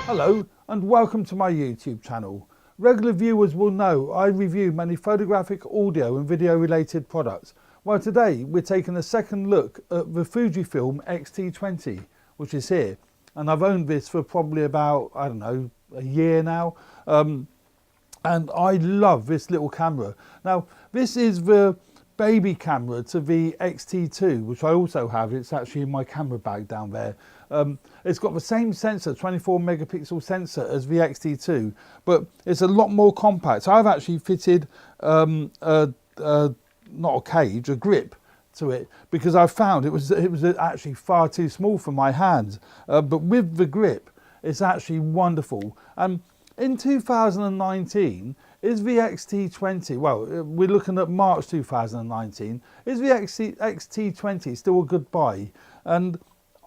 Hello and welcome to my YouTube channel. Regular viewers will know I review many photographic, audio and video related products. Well, today we're taking a second look at the Fujifilm XT20, which is here. And I've owned this for probably about, I don't know, a year now. And I love this little camera. Now, this is the baby camera to the XT2, which I also have. It's actually in my camera bag down there. It's got the same sensor, 24 megapixel sensor as the XT2, but it's a lot more compact. I've actually fitted not a cage, a grip to it, because I found it was actually far too small for my hands. But with the grip, it's actually wonderful. And in 2019, is the XT20, well, we're looking at March 2019, is the XT20 still a good buy? And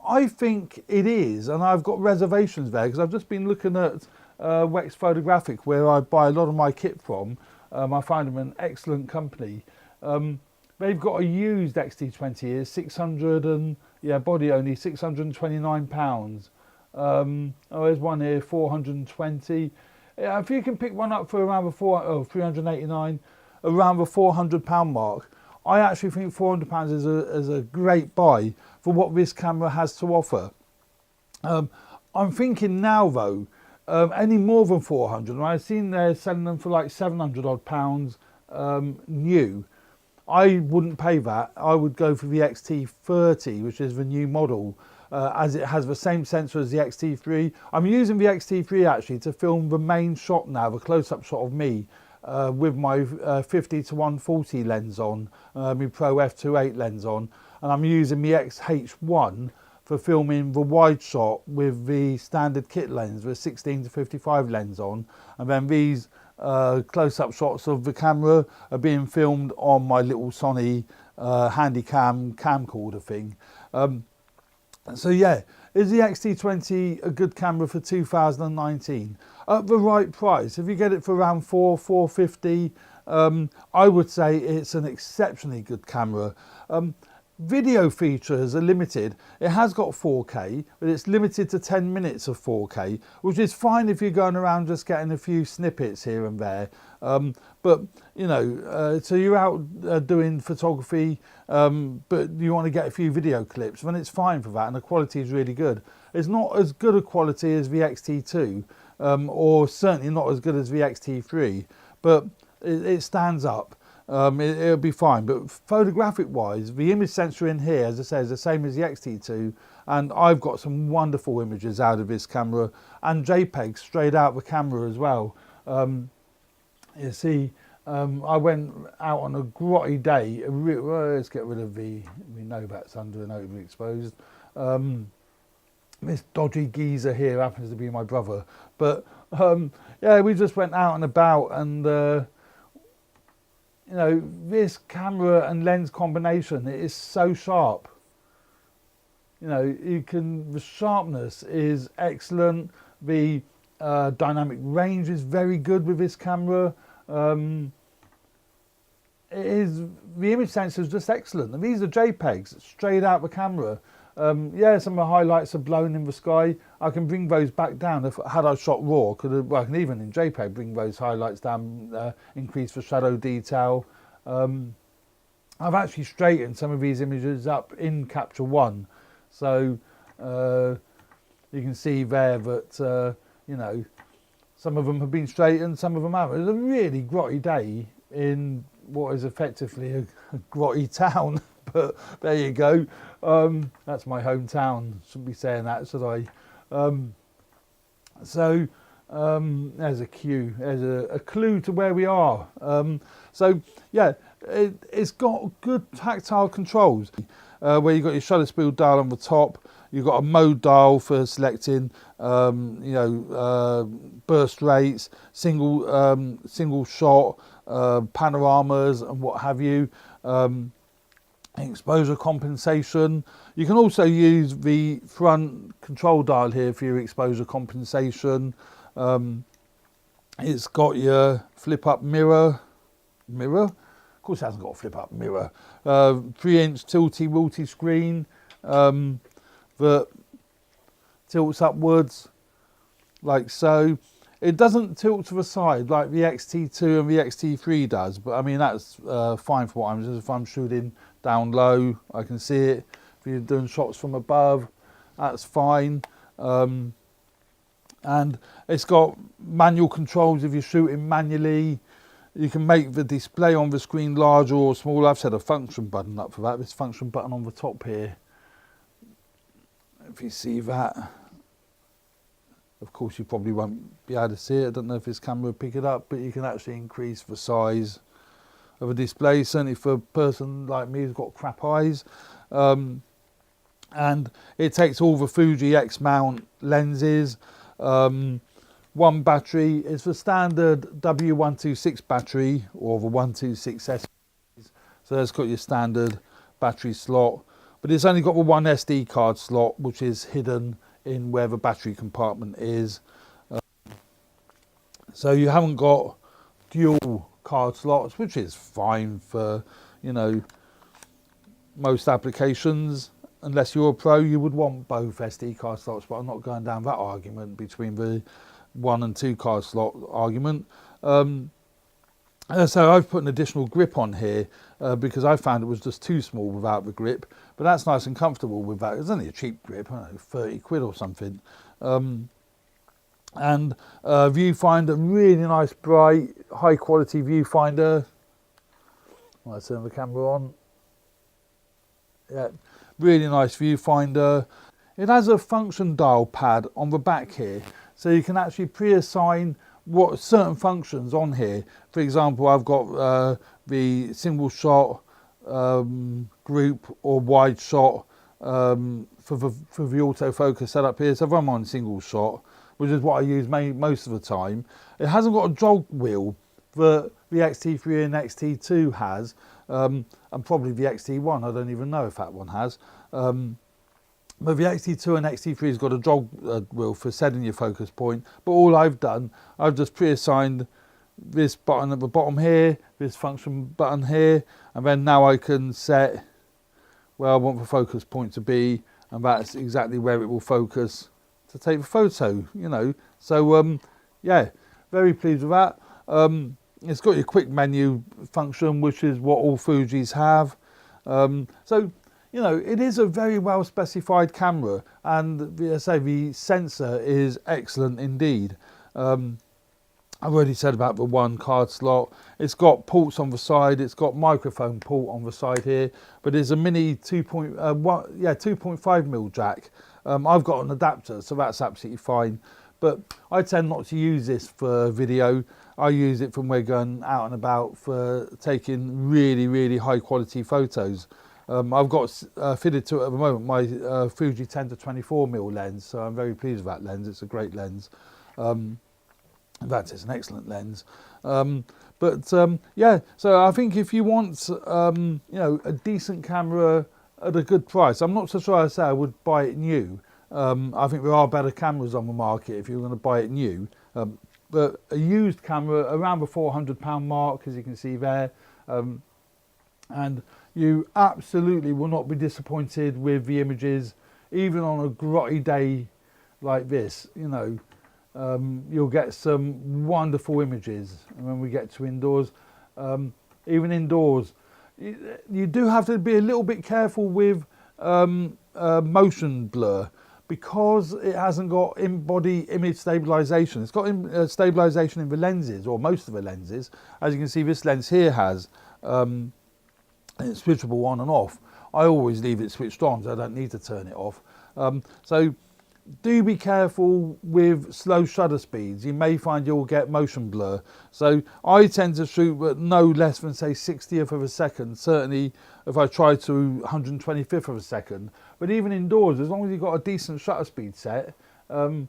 I think it is, and I've got reservations there because I've just been looking at Wex Photographic, where I buy a lot of my kit from. I find them an excellent company. They've got a used XT20 here, 600 and, yeah, body only, £629. Oh, there's one here, 420. Yeah, if you can pick one up for around the 389, around the £400 mark, I actually think £400 is a great buy for what this camera has to offer. I'm thinking now though, any more than 400, and I've seen they're selling them for like 700 odd pounds new. I wouldn't pay that. I would go for the XT30, which is the new model, as it has the same sensor as the XT3. I'm using the XT3 actually to film the main shot now, the close-up shot of me, with my 50 to 140 lens on, my Pro f2.8 lens on, and I'm using the XH1 for filming the wide shot with the standard kit lens, the 16 to 55 lens on, and then these close-up shots of the camera are being filmed on my little Sony Handycam camcorder thing. So yeah, is the XT20 a good camera for 2019? At the right price, if you get it for around £450, I would say it's an exceptionally good camera. Video features are limited. It has got 4K, but it's limited to 10 minutes of 4K, which is fine if you're going around just getting a few snippets here and there. But, you know, so you're out doing photography, but you want to get a few video clips, then it's fine for that, and the quality is really good. It's not as good a quality as the XT2, or certainly not as good as the XT3, but it stands up. It'll be fine, but photographic wise, the image sensor in here, as I say, is the same as the XT2, and I've got some wonderful images out of this camera, and JPEGs straight out the camera as well. You see, I went out on a grotty day. Well, let's get rid of we know that's under and overexposed. This dodgy geezer here happens to be my brother, but yeah, we just went out and about, and you know, this camera and lens combination, it is so sharp. You know, the sharpness is excellent. The dynamic range is very good with this camera. The image sensor is just excellent. And these are JPEGs straight out the camera. Yeah, some of the highlights are blown in the sky. I can bring those back down. Had I shot raw, I can even in JPEG bring those highlights down, increase the shadow detail. I've actually straightened some of these images up in Capture One, so you can see there that you know, some of them have been straightened, some of them haven't. It was a really grotty day in what is effectively a grotty town. But there you go. That's my hometown. Shouldn't be saying that, should I? So there's a cue. There's a clue to where we are. So yeah, it's got good tactile controls. Where you've got your shutter speed dial on the top. You've got a mode dial for selecting, you know, burst rates, single shot, panoramas, and what have you. Exposure compensation. You can also use the front control dial here for your exposure compensation. It's got your flip up mirror. Of course it hasn't got a flip up mirror. 3-inch tilty wilty screen that tilts upwards. like so. It doesn't tilt to the side like the XT2 and the XT3 does, but I mean that's fine for what I'm doing. If I'm shooting down low, I can see it. If you're doing shots from above, that's fine. And it's got manual controls if you're shooting manually. You can make the display on the screen larger or smaller. I've set a function button up for that. This function button on the top here, if you see that. Of course you probably won't be able to see it. I don't know if this camera will pick it up, but you can actually increase the size of a display, certainly for a person like me who's got crap eyes. And it takes all the Fuji X mount lenses. One battery is the standard W126 battery, or the 126S. So that's got your standard battery slot, but it's only got the one SD card slot, which is hidden in where the battery compartment is. So you haven't got dual card slots, which is fine for, you know, most applications. Unless you're a pro, you would want both SD card slots, but I'm not going down that argument between the 1 and 2 card slot argument. So I've put an additional grip on here because I found it was just too small without the grip, but that's nice and comfortable with that. It's only a cheap grip, I don't know, 30 quid or something. And viewfinder, really nice, bright, high quality viewfinder. I'll turn the camera on. Yeah, really nice viewfinder. It has a function dial pad on the back here, so you can actually pre-assign what certain functions on here. For example, I've got the single shot, group or wide shot for the autofocus setup here. So if I'm on single shot, which is what I use most of the time, it hasn't got a jog wheel that the XT3 and XT2 has, and probably the XT1, I don't even know if that one has. But the XT2 and XT3 has got a jog wheel for setting your focus point. But all I've done, I've just pre-assigned this button at the bottom here, this function button here, and then now I can set where I want the focus point to be, and that's exactly where it will focus to take the photo, you know. So yeah, very pleased with that. It's got your quick menu function, which is what all Fujis have. So, you know, it is a very well specified camera, and as I say, the sensor is excellent indeed. I've already said about the one card slot. It's got ports on the side. It's got microphone port on the side here, but there's a mini 2.5mm jack. I've got an adapter, so that's absolutely fine. But I tend not to use this for video. I use it when we're going out and about for taking really, really high quality photos. I've got fitted to it at the moment my Fuji 10-24mm lens, so I'm very pleased with that lens. It's a great lens. In fact, it's an excellent lens. Yeah, so I think if you want you know, a decent camera at a good price, I'm not so sure I say I would buy it new. I think there are better cameras on the market if you're going to buy it new. But a used camera around the £400 mark, as you can see there, and you absolutely will not be disappointed with the images, even on a grotty day like this. You know, you'll get some wonderful images. And when we get to indoors, even indoors, you do have to be a little bit careful with motion blur, because it hasn't got in-body image stabilization. It's got stabilization in the lenses, or most of the lenses. As you can see, this lens here has, it's switchable on and off. I always leave it switched on, so I don't need to turn it off. So do be careful with slow shutter speeds. You may find you'll get motion blur. So I tend to shoot at no less than, say, 60th of a second, certainly if I try to 125th of a second. But even indoors, as long as you've got a decent shutter speed set, because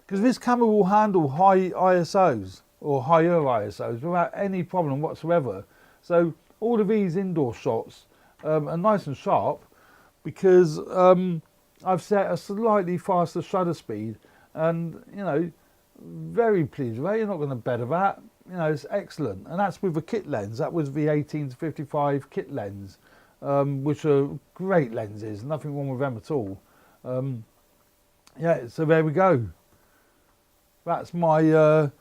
this camera will handle high ISOs or higher ISOs without any problem whatsoever. So all of these indoor shots are nice and sharp, because I've set a slightly faster shutter speed, and, you know, very pleased with that. You're not going to better that. You know, it's excellent. And that's with a kit lens. That was the 18-55 kit lens, which are great lenses. Nothing wrong with them at all. Yeah, so there we go. that's my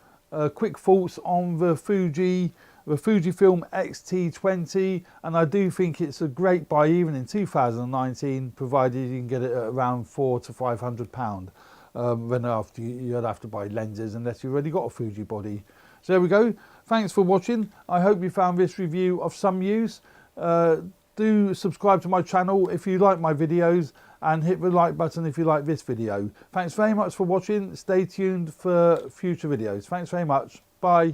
quick thoughts on the Fujifilm XT20, and I do think it's a great buy even in 2019, provided you can get it at around £400 to £500. Then after you'd have to buy lenses unless you've already got a Fuji body. So there we go. Thanks for watching. I hope you found this review of some use. Do subscribe to my channel if you like my videos, and hit the like button if you like this video. Thanks very much for watching. Stay tuned for future videos. Thanks very much. Bye.